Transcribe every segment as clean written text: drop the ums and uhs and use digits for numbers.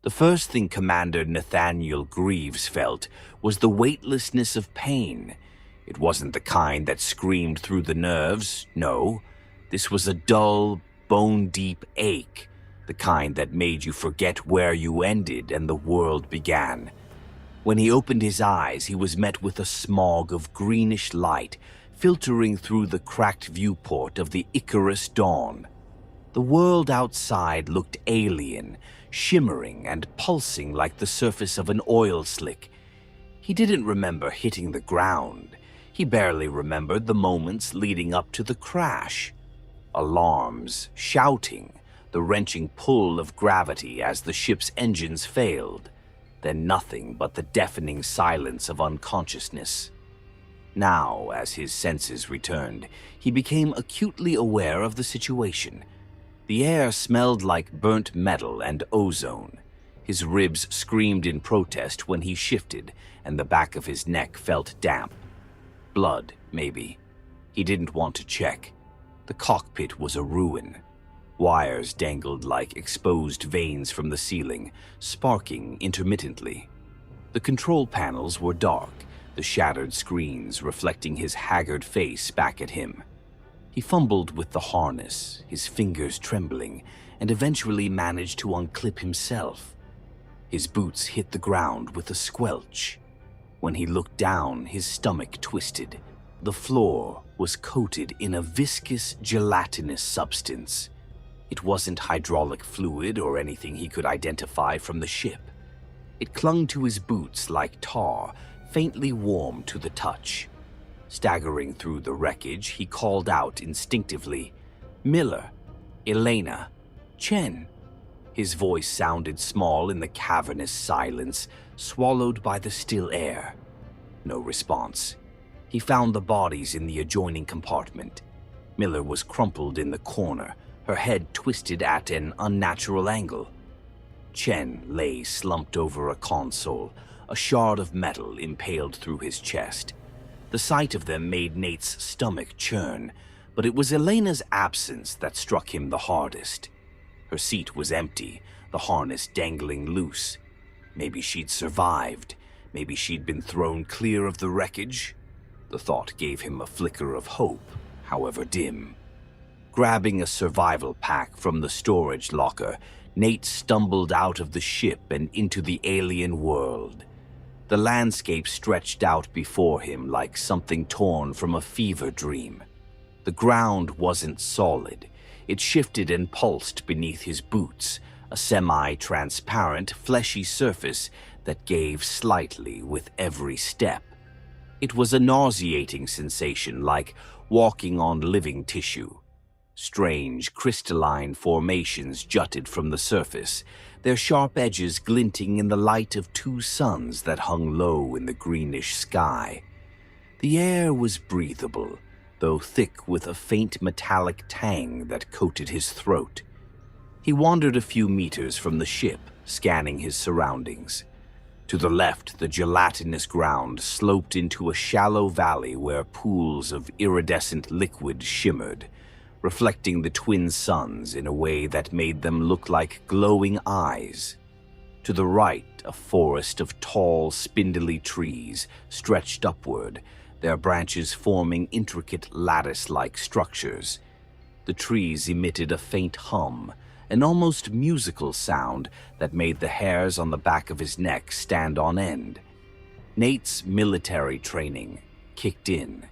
The first thing Commander Nate Greaves felt was the weightlessness of pain. It wasn't the kind that screamed through the nerves, no. This was a dull, bone-deep ache, the kind that made you forget where you ended and the world began. When he opened his eyes, he was met with a smog of greenish light filtering through the cracked viewport of the Icarus Dawn. The world outside looked alien, shimmering and pulsing like the surface of an oil slick. He didn't remember hitting the ground. He barely remembered the moments leading up to the crash. Alarms, shouting, the wrenching pull of gravity as the ship's engines failed. Then nothing but the deafening silence of unconsciousness. Now, as his senses returned, he became acutely aware of the situation. The air smelled like burnt metal and ozone. His ribs screamed in protest when he shifted, and the back of his neck felt damp. Blood, maybe. He didn't want to check. The cockpit was a ruin. Wires dangled like exposed veins from the ceiling, sparking intermittently. The control panels were dark, the shattered screens reflecting his haggard face back at him. He fumbled with the harness, his fingers trembling, and eventually managed to unclip himself. His boots hit the ground with a squelch. When he looked down, his stomach twisted. The floor was coated in a viscous, gelatinous substance. It wasn't hydraulic fluid or anything he could identify from the ship. It clung to his boots like tar, faintly warm to the touch. Staggering through the wreckage, he called out instinctively, "Miller, Elena, Chen." His voice sounded small in the cavernous silence, swallowed by the still air. No response. He found the bodies in the adjoining compartment. Miller was crumpled in the corner, her head twisted at an unnatural angle. Chen lay slumped over a console, a shard of metal impaled through his chest. The sight of them made Nate's stomach churn, but it was Elena's absence that struck him the hardest. Her seat was empty, the harness dangling loose. Maybe she'd survived. Maybe she'd been thrown clear of the wreckage. The thought gave him a flicker of hope, however dim. Grabbing a survival pack from the storage locker, Nate stumbled out of the ship and into the alien world. The landscape stretched out before him like something torn from a fever dream. The ground wasn't solid. It shifted and pulsed beneath his boots, a semi-transparent, fleshy surface that gave slightly with every step. It was a nauseating sensation, like walking on living tissue. Strange, crystalline formations jutted from the surface, their sharp edges glinting in the light of two suns that hung low in the greenish sky. The air was breathable, though thick with a faint metallic tang that coated his throat. He wandered a few meters from the ship, scanning his surroundings. To the left, the gelatinous ground sloped into a shallow valley where pools of iridescent liquid shimmered, reflecting the twin suns in a way that made them look like glowing eyes. To the right, a forest of tall, spindly trees stretched upward, their branches forming intricate lattice-like structures. The trees emitted a faint hum, an almost musical sound that made the hairs on the back of his neck stand on end. Nate's military training kicked in.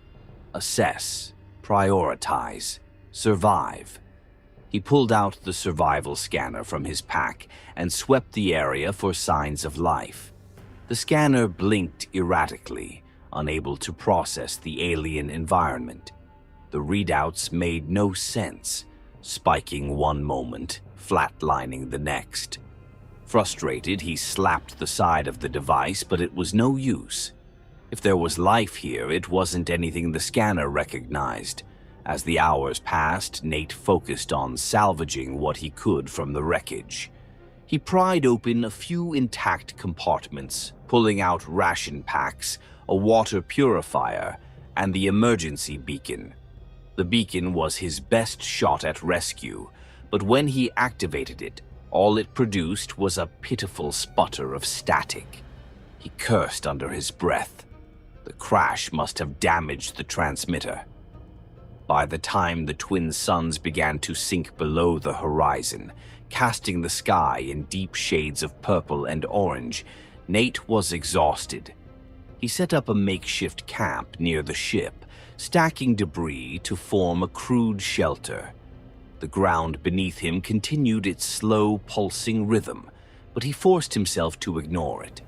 Assess, prioritize, survive. He pulled out the survival scanner from his pack and swept the area for signs of life. The scanner blinked erratically, unable to process the alien environment. The readouts made no sense, spiking one moment, flatlining the next. Frustrated, he slapped the side of the device, but it was no use. If there was life here, it wasn't anything the scanner recognized. As the hours passed, Nate focused on salvaging what he could from the wreckage. He pried open a few intact compartments, pulling out ration packs, a water purifier, and the emergency beacon. The beacon was his best shot at rescue, but when he activated it, All it produced was a pitiful sputter of static. He cursed under his breath. The crash must have damaged the transmitter. By the time the twin suns began to sink below the horizon, casting the sky in deep shades of purple and orange, Nate was exhausted. He set up a makeshift camp near the ship, stacking debris to form a crude shelter. The ground beneath him continued its slow, pulsing rhythm, but he forced himself to ignore it.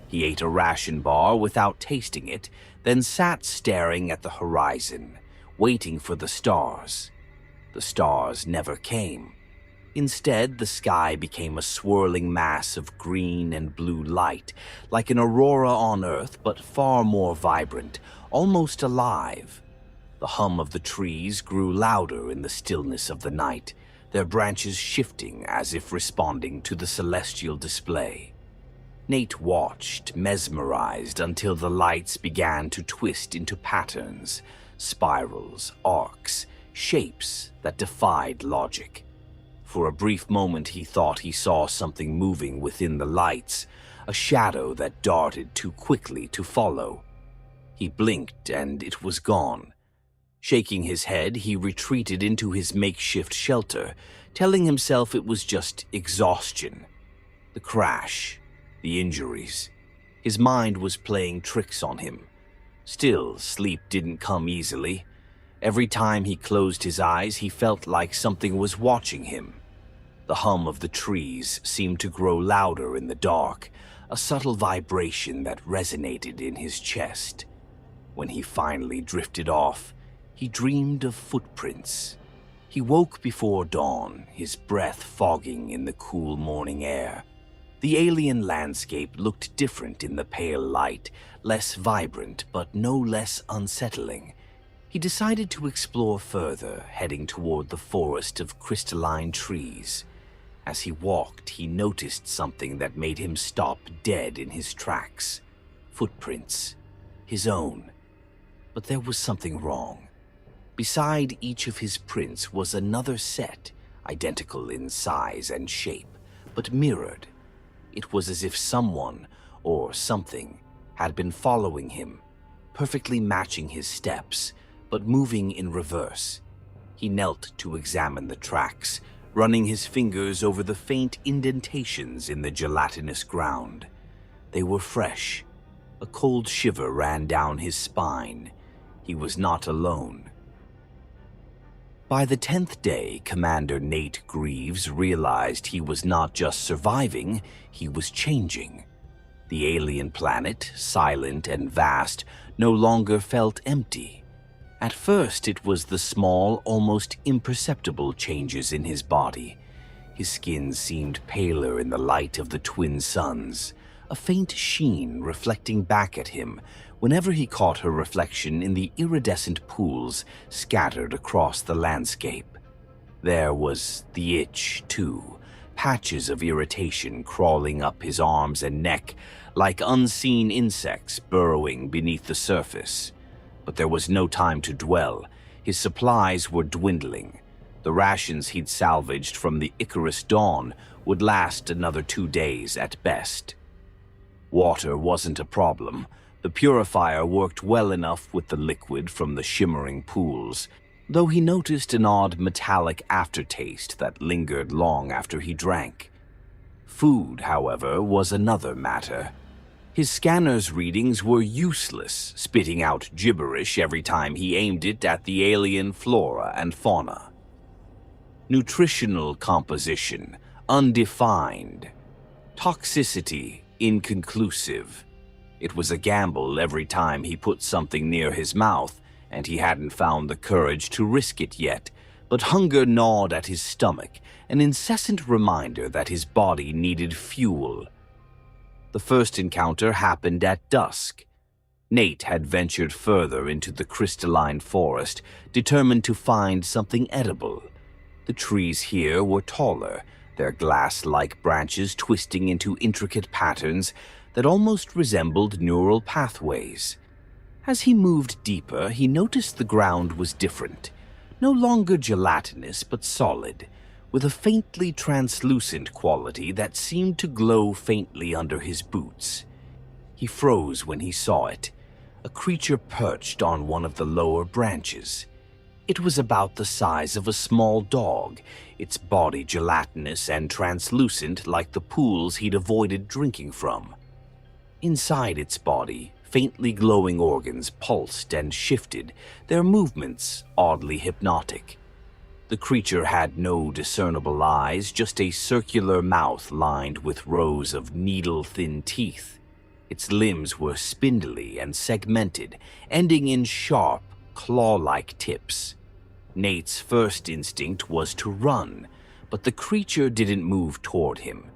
He ate a ration bar without tasting it, then sat staring at the horizon, waiting for the stars. The stars never came. Instead, the sky became a swirling mass of green and blue light, like an aurora on Earth, but far more vibrant, almost alive. The hum of the trees grew louder in the stillness of the night, their branches shifting as if responding to the celestial display. Nate watched, mesmerized, until the lights began to twist into patterns, spirals, arcs, shapes that defied logic. For a brief moment he thought he saw something moving within the lights, a shadow that darted too quickly to follow. He blinked and it was gone. Shaking his head, he retreated into his makeshift shelter, telling himself it was just exhaustion. The crash, the injuries. His mind was playing tricks on him. Still, sleep didn't come easily. Every time he closed his eyes, he felt like something was watching him. The hum of the trees seemed to grow louder in the dark, a subtle vibration that resonated in his chest. When he finally drifted off, he dreamed of footprints. He woke before dawn, his breath fogging in the cool morning air. The alien landscape looked different in the pale light, less vibrant but no less unsettling. He decided to explore further, heading toward the forest of crystalline trees. As he walked, he noticed something that made him stop dead in his tracks. Footprints. His own. But there was something wrong. Beside each of his prints was another set, identical in size and shape, but mirrored. It was as if someone, or something, had been following him, perfectly matching his steps, but moving in reverse. He knelt to examine the tracks, running his fingers over the faint indentations in the gelatinous ground. They were fresh. A cold shiver ran down his spine. He was not alone. By the 10th day, Commander Nate Greaves realized he was not just surviving, he was changing. The alien planet, silent and vast, no longer felt empty. At first, it was the small, almost imperceptible changes in his body. His skin seemed paler in the light of the twin suns, a faint sheen reflecting back at him whenever he caught her reflection in the iridescent pools scattered across the landscape. There was the itch, too, patches of irritation crawling up his arms and neck like unseen insects burrowing beneath the surface. But there was no time to dwell. His supplies were dwindling. The rations he'd salvaged from the Icarus Dawn would last another 2 days at best. Water wasn't a problem. The purifier worked well enough with the liquid from the shimmering pools, though he noticed an odd metallic aftertaste that lingered long after he drank. Food, however, was another matter. His scanner's readings were useless, spitting out gibberish every time he aimed it at the alien flora and fauna. Nutritional composition, undefined. Toxicity, inconclusive. It was a gamble every time he put something near his mouth, and he hadn't found the courage to risk it yet, but hunger gnawed at his stomach, an incessant reminder that his body needed fuel. The first encounter happened at dusk. Nate had ventured further into the crystalline forest, determined to find something edible. The trees here were taller, their glass-like branches twisting into intricate patterns that almost resembled neural pathways. As he moved deeper, he noticed the ground was different, no longer gelatinous but solid, with a faintly translucent quality that seemed to glow faintly under his boots. He froze when he saw it, a creature perched on one of the lower branches. It was about the size of a small dog, its body gelatinous and translucent like the pools he'd avoided drinking from. Inside its body, faintly glowing organs pulsed and shifted, their movements oddly hypnotic. The creature had no discernible eyes, just a circular mouth lined with rows of needle-thin teeth. Its limbs were spindly and segmented, ending in sharp, claw-like tips. Nate's first instinct was to run, but the creature didn't move toward him.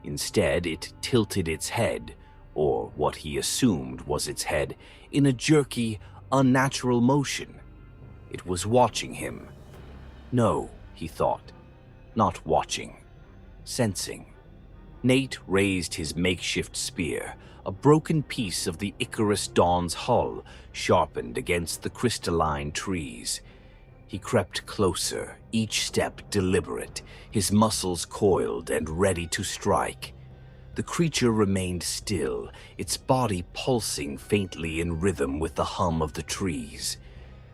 Instead, it tilted its head, or what he assumed was its head, in a jerky, unnatural motion. It was watching him. No, he thought. Not watching. Sensing. Nate raised his makeshift spear, a broken piece of the Icarus Dawn's hull sharpened against the crystalline trees. He crept closer, each step deliberate, his muscles coiled and ready to strike. The creature remained still, its body pulsing faintly in rhythm with the hum of the trees.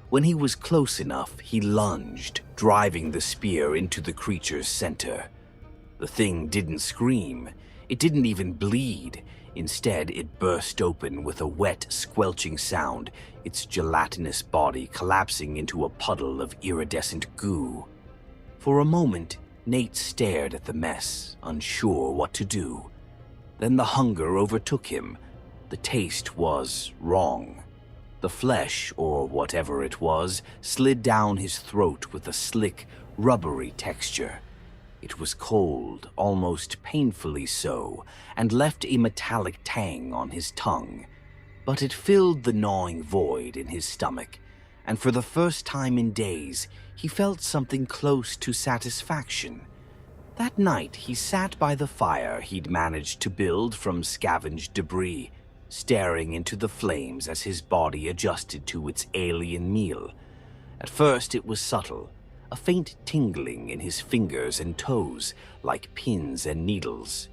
When he was close enough, he lunged, driving the spear into the creature's center. The thing didn't scream. It didn't even bleed. Instead, it burst open with a wet, squelching sound, its gelatinous body collapsing into a puddle of iridescent goo. For a moment, Nate stared at the mess, unsure what to do. Then the hunger overtook him. The taste was wrong. The flesh, or whatever it was, slid down his throat with a slick, rubbery texture. It was cold, almost painfully so, and left a metallic tang on his tongue. But it filled the gnawing void in his stomach, and for the first time in days, he felt something close to satisfaction. That night, he sat by the fire he'd managed to build from scavenged debris, staring into the flames as his body adjusted to its alien meal. At first, it was subtle, a faint tingling in his fingers and toes, like pins and needles.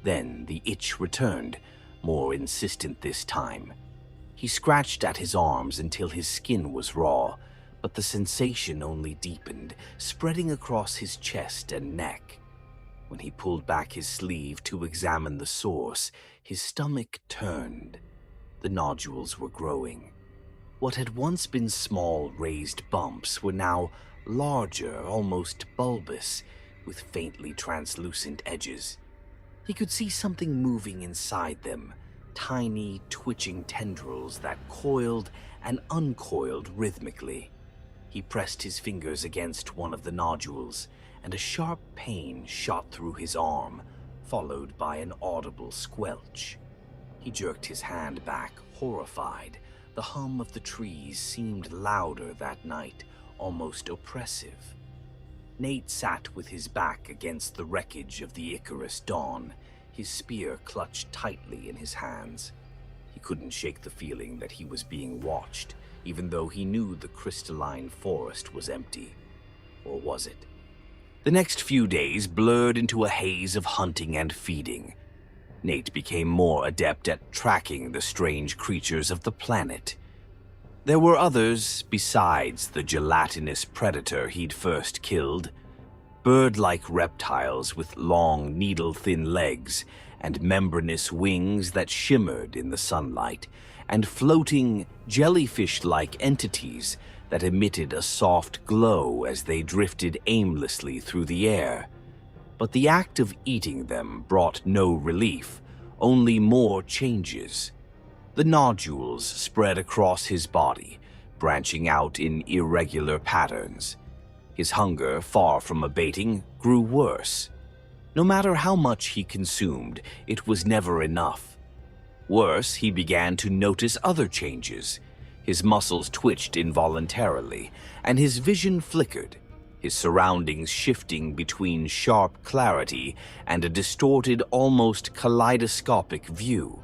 Then the itch returned, more insistent this time. He scratched at his arms until his skin was raw, but the sensation only deepened, spreading across his chest and neck. When he pulled back his sleeve to examine the source, his stomach turned. The nodules were growing. What had once been small raised bumps were now larger, almost bulbous, with faintly translucent edges. He could see something moving inside them, tiny, twitching tendrils that coiled and uncoiled rhythmically. He pressed his fingers against one of the nodules, and a sharp pain shot through his arm, followed by an audible squelch. He jerked his hand back, horrified. The hum of the trees seemed louder that night, almost oppressive. Nate sat with his back against the wreckage of the Icarus Dawn, his spear clutched tightly in his hands. He couldn't shake the feeling that he was being watched, even though he knew the crystalline forest was empty. Or was it? The next few days blurred into a haze of hunting and feeding. Nate became more adept at tracking the strange creatures of the planet. There were others besides the gelatinous predator he'd first killed. Bird-like reptiles with long, needle-thin legs and membranous wings that shimmered in the sunlight, and floating, jellyfish-like entities that emitted a soft glow as they drifted aimlessly through the air. But the act of eating them brought no relief, only more changes. The nodules spread across his body, branching out in irregular patterns. His hunger, far from abating, grew worse. No matter how much he consumed, it was never enough. Worse, he began to notice other changes. His muscles twitched involuntarily, and his vision flickered, his surroundings shifting between sharp clarity and a distorted, almost kaleidoscopic view.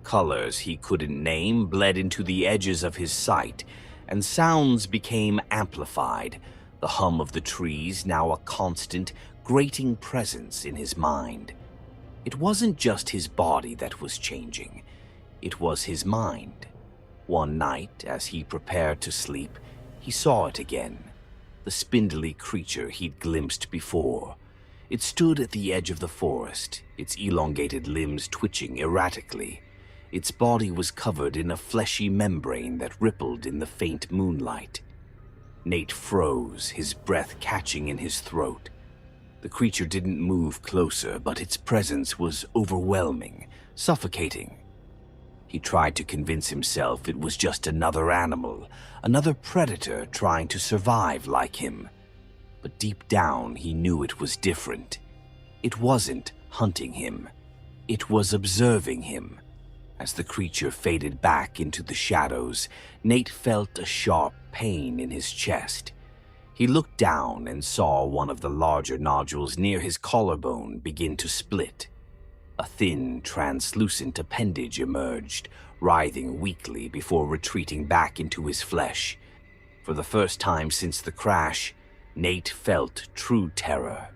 Colors he couldn't name bled into the edges of his sight, and sounds became amplified, the hum of the trees now a constant, grating presence in his mind. It wasn't just his body that was changing, it was his mind. One night, as he prepared to sleep, he saw it again, the spindly creature he'd glimpsed before. It stood at the edge of the forest, its elongated limbs twitching erratically. Its body was covered in a fleshy membrane that rippled in the faint moonlight. Nate froze, his breath catching in his throat. The creature didn't move closer, but its presence was overwhelming, suffocating. He tried to convince himself it was just another animal, another predator trying to survive like him. But deep down, he knew it was different. It wasn't hunting him. It was observing him. As the creature faded back into the shadows, Nate felt a sharp pain in his chest. He looked down and saw one of the larger nodules near his collarbone begin to split. A thin, translucent appendage emerged, writhing weakly before retreating back into his flesh. For the first time since the crash, Nate felt true terror.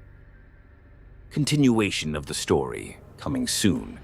Continuation of the story, coming soon.